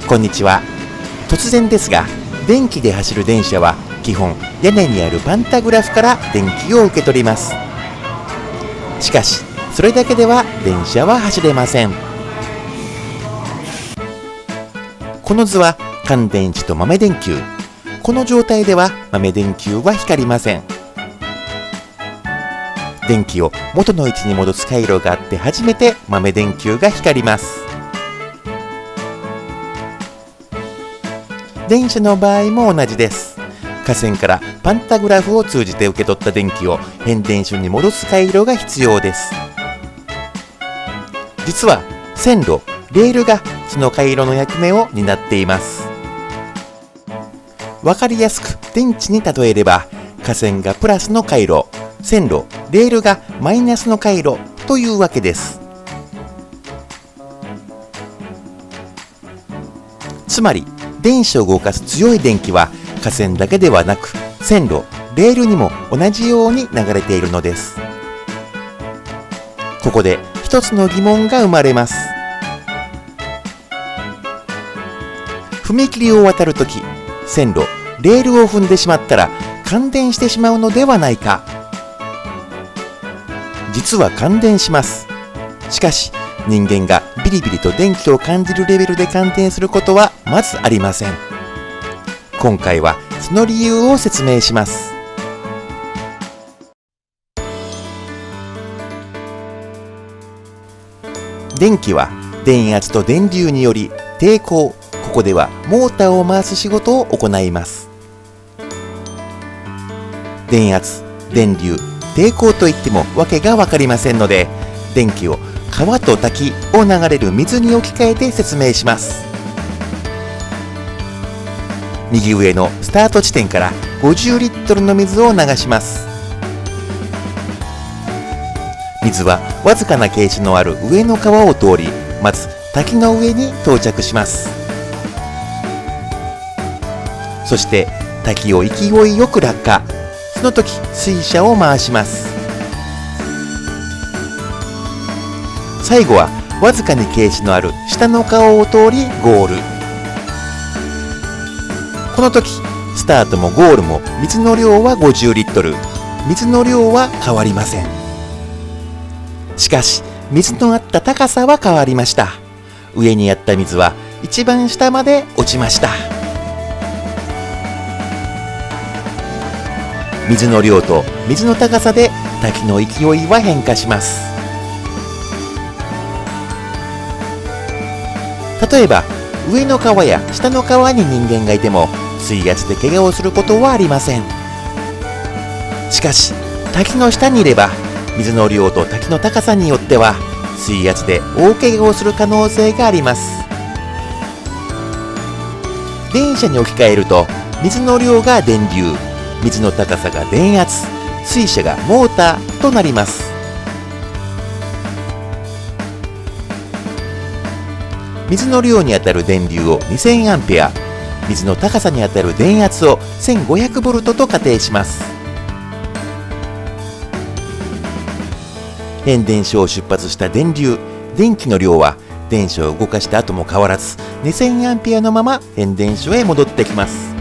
こんにちは。突然ですが、電気で走る電車は基本屋根にあるパンタグラフから電気を受け取ります。しかしそれだけでは電車は走れません。この図は乾電池と豆電球。この状態では豆電球は光りません。電気を元の位置に戻す回路があって初めて豆電球が光ります。電車の場合も同じです。架線からパンタグラフを通じて受け取った電気を変電所に戻す回路が必要です。実は線路、レールがその回路の役目を担っています。わかりやすく電池に例えれば、架線がプラスの回路、線路、レールがマイナスの回路というわけです。つまり電子を動かす強い電気は架線だけではなく線路、レールにも同じように流れているのです。ここで一つの疑問が生まれます。踏切を渡るとき、線路、レールを踏んでしまったら感電してしまうのではないか。実は感電します。しかし人間がビリビリと電気を感じるレベルで感電することはまずありません。今回はその理由を説明します。電気は電圧と電流により抵抗、ここではモーターを回す仕事を行います。電圧、電流、抵抗といってもわけが分かりませんので、電気を川と滝を流れる水に置き換えて説明します。右上のスタート地点から50リットルの水を流します。水はわずかな傾斜のある上の川を通り、まず滝の上に到着します。そして滝を勢いよく落下。その時水車を回します。最後はわずかに傾斜のある下の川を通りゴール。この時スタートもゴールも水の量は50リットル。水の量は変わりません。しかし水のあった高さは変わりました。上にあった水は一番下まで落ちました。水の量と水の高さで滝の勢いは変化します。例えば上の川や下の川に人間がいても水圧で怪我をすることはありません。しかし滝の下にいれば水の量と滝の高さによっては水圧で大怪我をする可能性があります。電車に置き換えると、水の量が電流、水の高さが電圧、水車がモーターとなります。水の量にあたる電流を2000アンペア、水の高さにあたる電圧を1500ボルトと仮定します。変電所を出発した電流、電気の量は電車を動かした後も変わらず2000アンペアのまま変電所へ戻ってきます。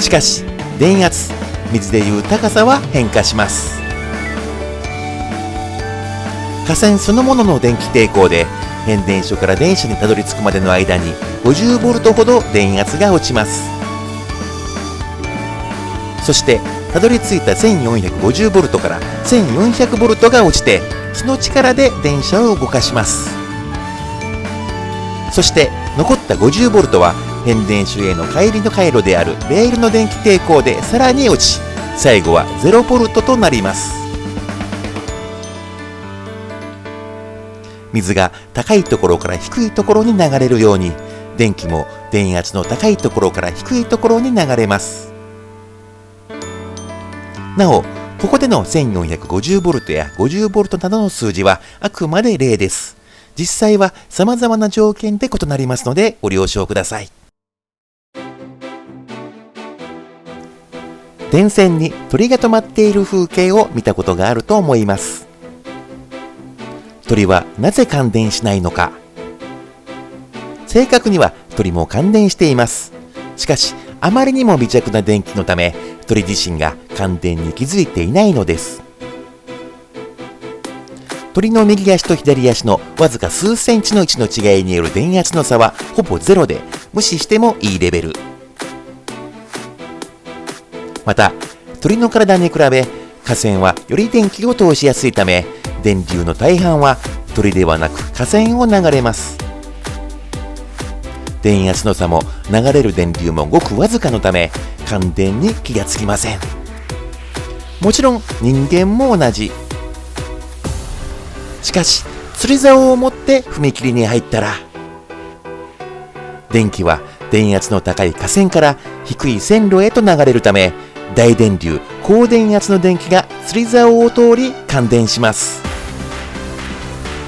しかし電圧、水でいう高さは変化します。架線そのものの電気抵抗で変電所から電車にたどり着くまでの間に50ボルトほど電圧が落ちます。そしてたどり着いた1450ボルトから1400ボルトが落ちて、その力で電車を動かします。そして残った50ボルトは変電所への帰りの回路であるレールの電気抵抗でさらに落ち、最後は0ボルトとなります。水が高いところから低いところに流れるように、電気も電圧の高いところから低いところに流れます。なお、ここでの1450ボルトや50ボルトなどの数字はあくまで例です。実際は様々な条件で異なりますのでご了承ください。電線に鳥が止まっている風景を見たことがあると思います。鳥はなぜ感電しないのか。正確には鳥も感電しています。しかし、あまりにも微弱な電気のため、鳥自身が感電に気づいていないのです。鳥の右足と左足のわずか数センチの位置の違いによる電圧の差はほぼゼロで、無視してもいいレベル。また、鳥の体に比べ架線はより電気を通しやすいため、電流の大半は鳥ではなく架線を流れます。電圧の差も流れる電流もごくわずかのため、感電に気がつきません。もちろん人間も同じ。しかし、釣り竿を持って踏切に入ったら、電気は電圧の高い架線から低い線路へと流れるため、大電流、高電圧の電気が釣り竿を通り感電します。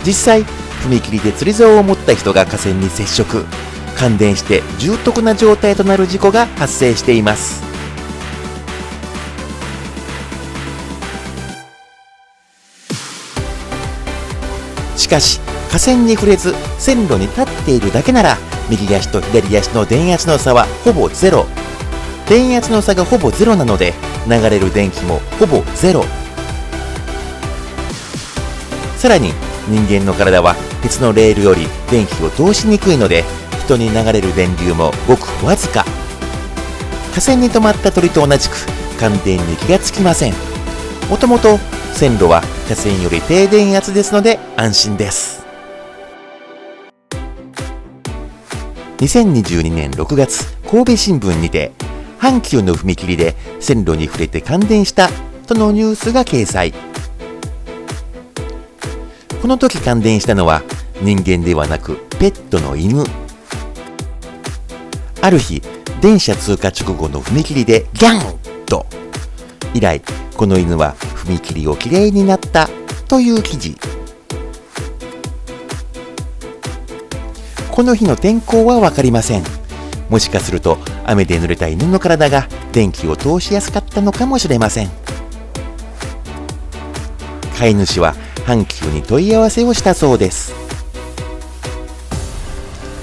実際、踏切で釣り竿を持った人が架線に接触、感電して重篤な状態となる事故が発生しています。しかし、架線に触れず線路に立っているだけなら、右足と左足の電圧の差はほぼゼロ。電圧の差がほぼゼロなので、流れる電気もほぼゼロ。さらに、人間の体は鉄のレールより電気を通しにくいので、人に流れる電流もごくわずか。架線に止まった鳥と同じく感電に気がつきません。もともと線路は架線より低電圧ですので安心です。2022年6月、神戸新聞にて、阪急の踏切で線路に触れて感電したとのニュースが掲載。この時感電したのは人間ではなくペットの犬。ある日、電車通過直後の踏切でギャンと。以来、この犬は踏切をきれいになったという記事。この日の天候はわかりません。もしかすると雨で濡れた犬の体が電気を通しやすかったのかもしれません。飼い主は阪急に問い合わせをしたそうです。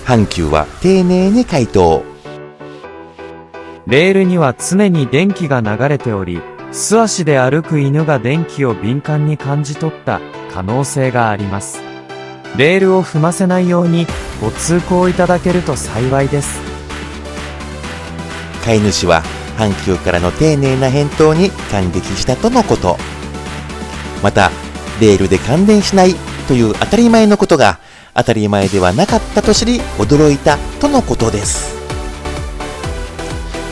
阪急は丁寧に回答。レールには常に電気が流れており、素足で歩く犬が電気を敏感に感じ取った可能性があります。レールを踏ませないようにご通行いただけると幸いです。飼い主は阪急からの丁寧な返答に感激したとのこと。また、レールで感電しないという当たり前のことが当たり前ではなかったと知り驚いたとのことです。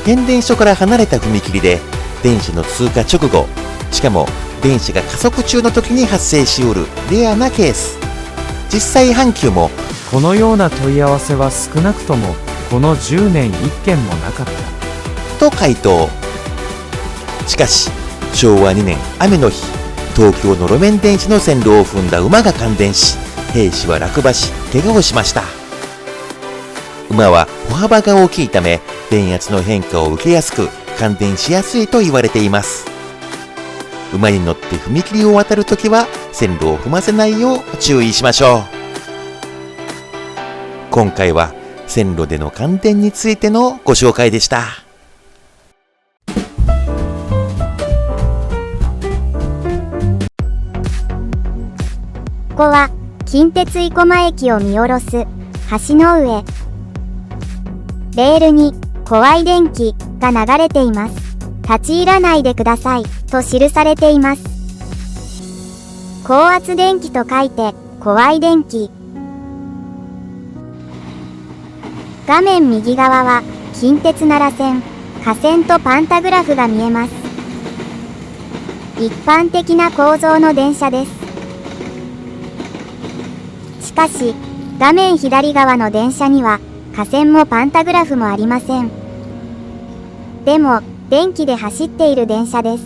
変電所から離れた踏切で電車の通過直後、しかも電車が加速中の時に発生しうるレアなケース。実際阪急もこのような問い合わせは少なくともこの10年1件もなかったと回答。しかし昭和2年雨の日、東京の路面電車の線路を踏んだ馬が感電し、兵士は落馬し怪我をしました。馬は歩幅が大きいため電圧の変化を受けやすく感電しやすいと言われています。馬に乗って踏切を渡るときは線路を踏ませないよう注意しましょう。今回は線路での感電についてのご紹介でした。ここは近鉄生駒駅を見下ろす橋の上。レールに怖い電気が流れています。立ち入らないでくださいと記されています。高圧電気と書いて怖い電気。画面右側は近鉄奈良線、架線とパンタグラフが見えます。一般的な構造の電車です。しかし、画面左側の電車には架線もパンタグラフもありません。でも、電気で走っている電車です。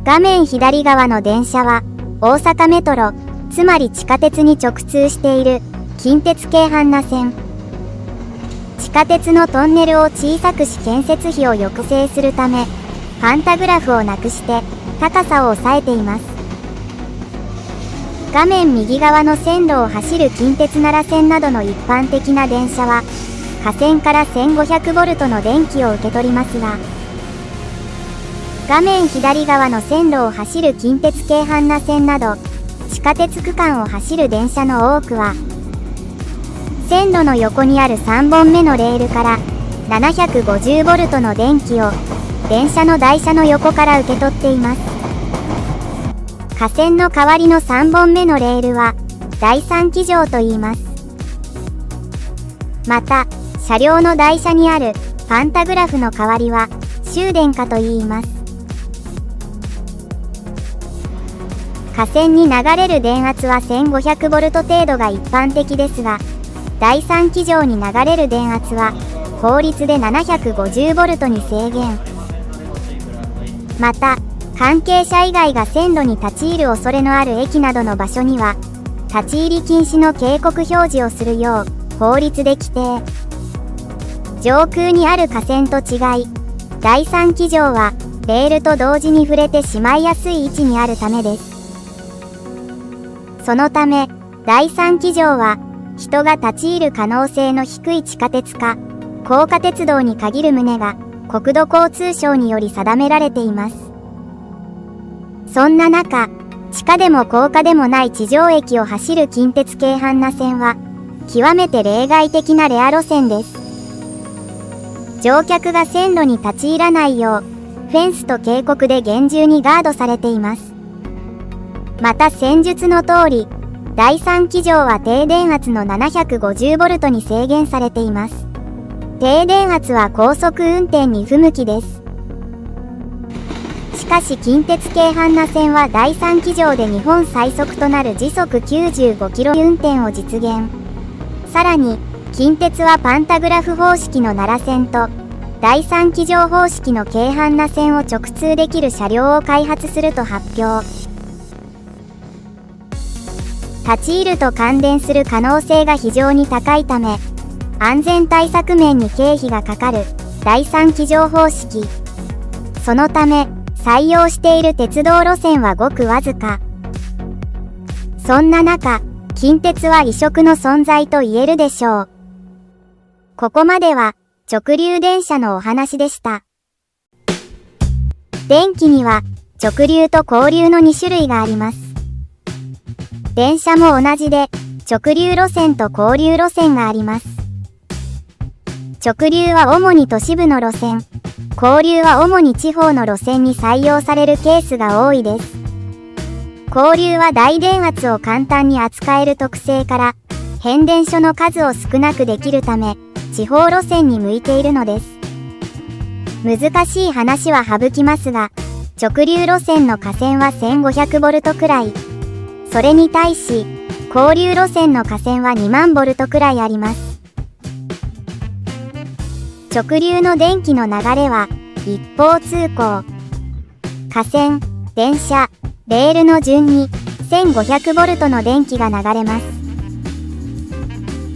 画面左側の電車は大阪メトロ、つまり地下鉄に直通している近鉄京阪奈線。地下鉄のトンネルを小さくし建設費を抑制するため、パンタグラフをなくして高さを抑えています。画面右側の線路を走る近鉄奈良線などの一般的な電車は、架線から 1500V の電気を受け取りますが、画面左側の線路を走る近鉄京阪奈線など、地下鉄区間を走る電車の多くは、線路の横にある3本目のレールから 750V の電気を電車の台車の横から受け取っています。架線の代わりの3本目のレールは第3基場と言います。また、車両の台車にあるパンタグラフの代わりは終電化と言います。架線に流れる電圧は 1500V 程度が一般的ですが、第3基場に流れる電圧は法律で 750V に制限。また、関係者以外が線路に立ち入る恐れのある駅などの場所には、立ち入り禁止の警告表示をするよう法律で規定。上空にある架線と違い、第3基場はレールと同時に触れてしまいやすい位置にあるためです。そのため、第3基場は人が立ち入る可能性の低い地下鉄か高架鉄道に限る旨が国土交通省により定められています。そんな中、地下でも高架でもない地上駅を走る近鉄京阪奈線は極めて例外的なレア路線です。乗客が線路に立ち入らないようフェンスと警告で厳重にガードされています。また戦術の通り、第3基場は低電圧の 750V に制限されています。低電圧は高速運転に不向きです。しかし近鉄京阪奈線は第3基場で日本最速となる時速 95km 運転を実現。さらに、近鉄はパンタグラフ方式の奈良線と第3基場方式の京阪奈線を直通できる車両を開発すると発表。立ち入ると感電する可能性が非常に高いため、安全対策面に経費がかかる第3基場方式。そのため、採用している鉄道路線はごくわずか。そんな中、近鉄は異色の存在と言えるでしょう。ここまでは直流電車のお話でした。電気には直流と交流の2種類があります。電車も同じで直流路線と交流路線があります。直流は主に都市部の路線、交流は主に地方の路線に採用されるケースが多いです。交流は大電圧を簡単に扱える特性から変電所の数を少なくできるため地方路線に向いているのです。難しい話は省きますが、直流路線の架線は 1500V くらい。それに対し、交流路線の架線は2万ボルトくらいあります。直流の電気の流れは一方通行。架線、電車、レールの順に 1500V の電気が流れます。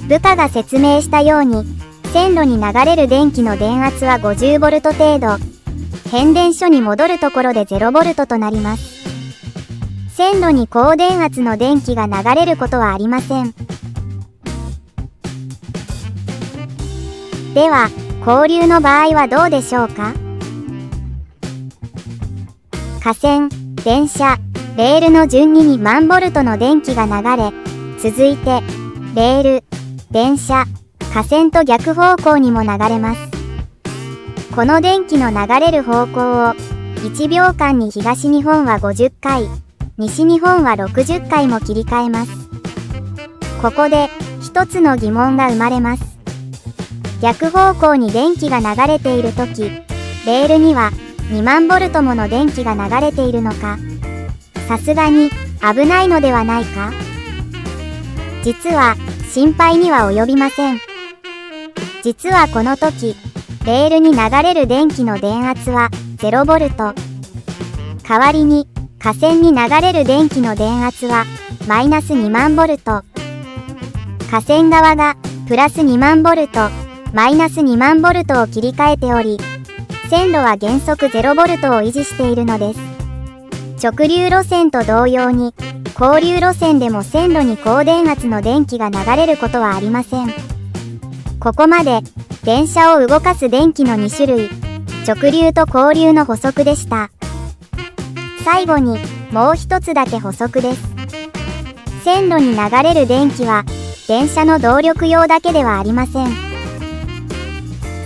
部下が説明したように、線路に流れる電気の電圧は 50V 程度。変電所に戻るところで 0V となります。線路に高電圧の電気が流れることはありません。では、交流の場合はどうでしょうか？架線、電車、レールの順に2万ボルトの電気が流れ、続いて、レール、電車、架線と逆方向にも流れます。この電気の流れる方向を、1秒間に東日本は50回、西日本は60回も切り替えます。ここで、一つの疑問が生まれます。逆方向に電気が流れているとき、レールには2万ボルトもの電気が流れているのか、さすがに危ないのではないか？実は心配には及びません。実はこの時、レールに流れる電気の電圧は0ボルト。代わりに架線に流れる電気の電圧はマイナス2万ボルト。架線側がプラス2万ボルト、マイナス2万ボルトを切り替えており、線路は原則0ボルトを維持しているのです。直流路線と同様に、交流路線でも線路に高電圧の電気が流れることはありません。ここまで、電車を動かす電気の2種類、直流と交流の補足でした。最後に、もう一つだけ補足です。線路に流れる電気は、電車の動力用だけではありません。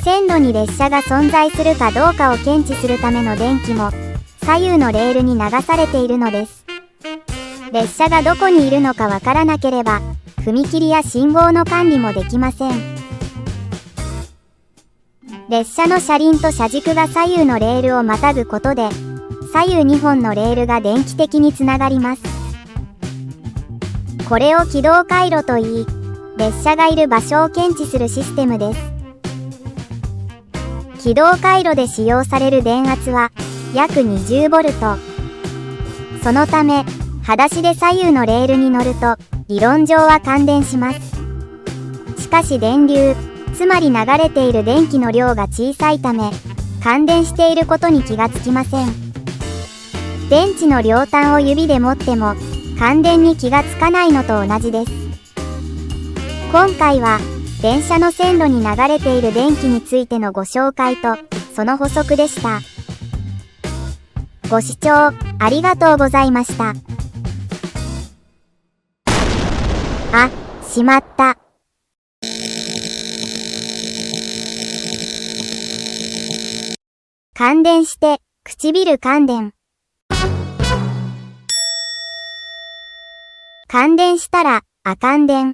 線路に列車が存在するかどうかを検知するための電気も、左右のレールに流されているのです。列車がどこにいるのかわからなければ、踏切や信号の管理もできません。列車の車輪と車軸が左右のレールをまたぐことで、左右2本のレールが電気的につながります。これを軌道回路といい、列車がいる場所を検知するシステムです。軌道回路で使用される電圧は約20ボルト。そのため、裸足で左右のレールに乗ると、理論上は感電します。しかし電流、つまり流れている電気の量が小さいため、感電していることに気がつきません。電池の両端を指で持っても、感電に気がつかないのと同じです。今回は、電車の線路に流れている電気についてのご紹介と、その補足でした。ご視聴ありがとうございました。あ、しまった。感電して、唇感電。感電したら、あかん電。